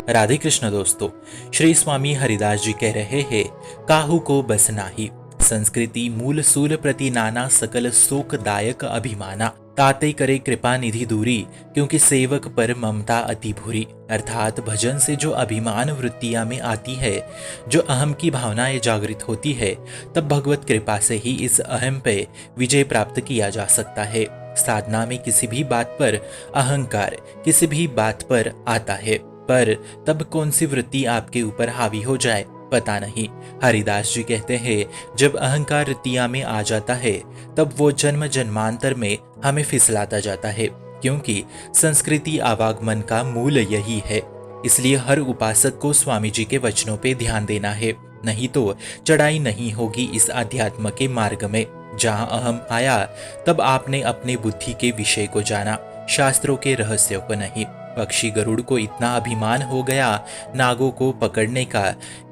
राधे कृष्ण दोस्तों। श्री स्वामी हरिदास जी कह रहे हैं, काहू को बस नाही संस्कृति मूल सूल प्रति नाना सकल शोकदायक अभिमाना ताते करे कृपा निधि दूरी क्योंकि सेवक पर ममता अति भूरी। अर्थात भजन से जो अभिमान वृत्तियां में आती है, जो अहम की भावनाएं जागृत होती है, तब भगवत कृपा से ही इस अहम पे विजय प्राप्त किया जा सकता है। साधना में किसी भी बात पर अहंकार किसी भी बात पर आता है, पर तब कौन सी वृत्ति आपके ऊपर हावी हो जाए पता नहीं। हरिदास जी कहते हैं, जब अहंकार वृत्तियां में आ जाता है तब वो जन्म जन्मांतर में हमें फिसलाता जाता है, क्योंकि संस्कृति आवागमन का मूल यही है। इसलिए हर उपासक को स्वामी जी के वचनों पे ध्यान देना है, नहीं तो चढ़ाई नहीं होगी इस अध्यात्म के मार्ग में। जहां अहम आया तब आपने अपने बुद्धि के विषय को जाना, शास्त्रों के रहस्यों को नहीं। पक्षी गरुड़ को इतना अभिमान हो गया नागों को पकड़ने का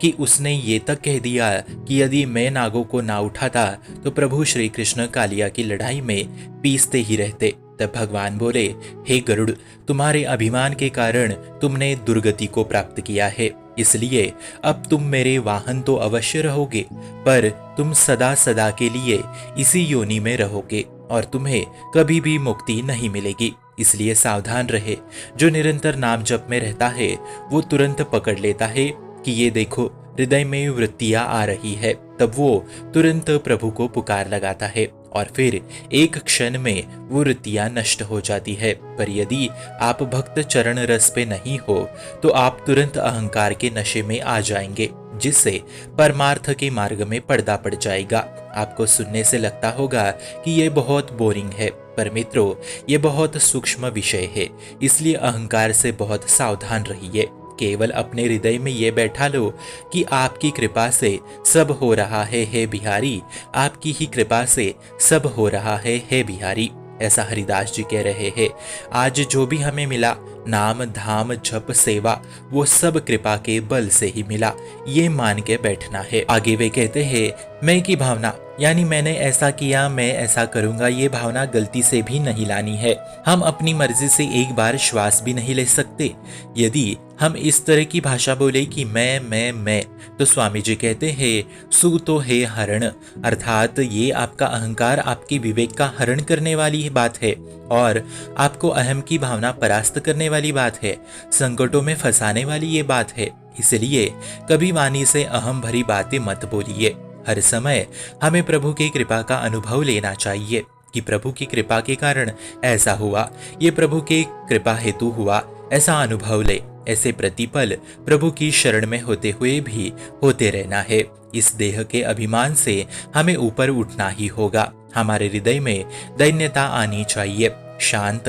कि उसने ये तक कह दिया कि यदि मैं नागों को ना उठाता तो प्रभु श्री कृष्ण कालिया की लड़ाई में पीसते ही रहते। तब भगवान बोले, हे गरुड़, तुम्हारे अभिमान के कारण तुमने दुर्गति को प्राप्त किया है, इसलिए अब तुम मेरे वाहन तो अवश्य रहोगे, पर तुम सदा सदा के लिए इसी योनि में रहोगे और तुम्हें कभी भी मुक्ति नहीं मिलेगी। इसलिए सावधान रहे। जो निरंतर नाम जप में रहता है वो तुरंत पकड़ लेता है कि ये देखो हृदय में वृत्तियां आ रही है, तब वो तुरंत प्रभु को पुकार लगाता है और फिर एक क्षण में वो वृत्तियां नष्ट हो जाती है। पर यदि आप भक्त चरण रस पे नहीं हो तो आप तुरंत अहंकार के नशे में आ जाएंगे, जिससे परमार्थ के मार्ग में पर्दा पड़ जाएगा। आपको सुनने से लगता होगा कि ये बहुत बोरिंग है, पर मित्रों ये बहुत सूक्ष्म विषय है, इसलिए अहंकार से बहुत सावधान रहिए। केवल अपने हृदय में ये बैठा लो कि आपकी कृपा से सब हो रहा है हे बिहारी, आपकी ही कृपा से सब हो रहा है हे बिहारी। ऐसा हरिदास जी कह रहे हैं। आज जो भी हमें मिला, नाम धाम जप सेवा, वो सब कृपा के बल से ही मिला, ये मान के बैठना है। आगे वे कहते हैं, मैं की भावना यानी मैंने ऐसा किया, मैं ऐसा करूंगा, ये भावना गलती से भी नहीं लानी है। हम अपनी मर्जी से एक बार श्वास भी नहीं ले सकते। यदि हम इस तरह की भाषा बोले कि मैं, तो स्वामी जी कहते हैं, सु तो है हरण, अर्थात ये आपका अहंकार आपके विवेक का हरण करने वाली बात है और आपको अहम की भावना परास्त करने वाली बात है, संकटों में फंसाने वाली ये बात है। इसलिए कभी वाणी से अहम भरी बातें मत बोलिए। हर समय हमें प्रभु की कृपा का अनुभव लेना चाहिए कि प्रभु की कृपा के कारण ऐसा हुआ, ये प्रभु की कृपा हेतु हुआ, ऐसा अनुभव ले। ऐसे प्रतिपल प्रभु की शरण में होते हुए भी होते रहना है। इस देह के अभिमान से हमें ऊपर उठना ही होगा। हमारे हृदय में दैन्यता आनी चाहिए। शांत,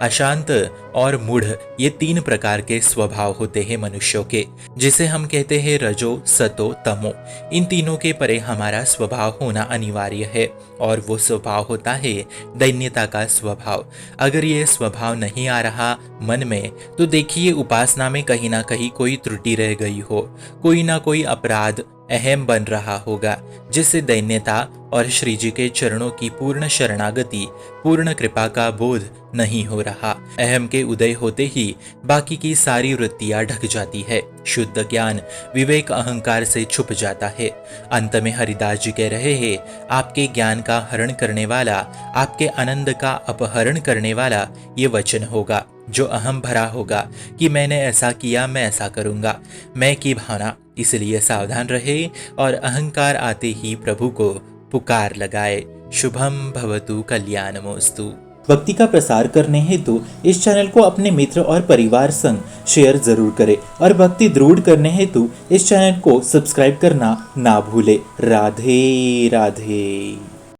अशांत और मूढ़, ये तीन प्रकार के स्वभाव होते हैं मनुष्यों के, जिसे हम कहते हैं रजो सतो तमो। इन तीनों के परे हमारा स्वभाव होना अनिवार्य है और वो स्वभाव होता है दैन्यता का स्वभाव। अगर ये स्वभाव नहीं आ रहा मन में तो देखिए उपासना में कहीं ना कहीं कोई त्रुटि रह गई हो, कोई ना कोई अपराध अहम बन रहा होगा, जिससे दैन्यता और श्री जी के चरणों की पूर्ण शरणागति, पूर्ण कृपा का बोध नहीं हो रहा। अहम के उदय होते ही बाकी की सारी वृत्तियां ढक जाती है। शुद्ध ज्ञान विवेक अहंकार से छुप जाता है। अंत में हरिदास जी कह रहे हैं, आपके ज्ञान का हरण करने वाला, आपके आनंद का अपहरण करने वाला ये वचन होगा, जो अहम भरा होगा कि मैंने ऐसा किया, मैं ऐसा करूंगा, मैं की भावना। इसलिए सावधान रहे और अहंकार आते ही प्रभु को पुकार लगाए। शुभम भवतु कल्याणमोस्तु। भक्ति का प्रसार करने हेतु इस चैनल को अपने मित्र और परिवार संग शेयर जरूर करें और भक्ति दृढ़ करने हेतु इस चैनल को सब्सक्राइब करना ना भूले। राधे राधे।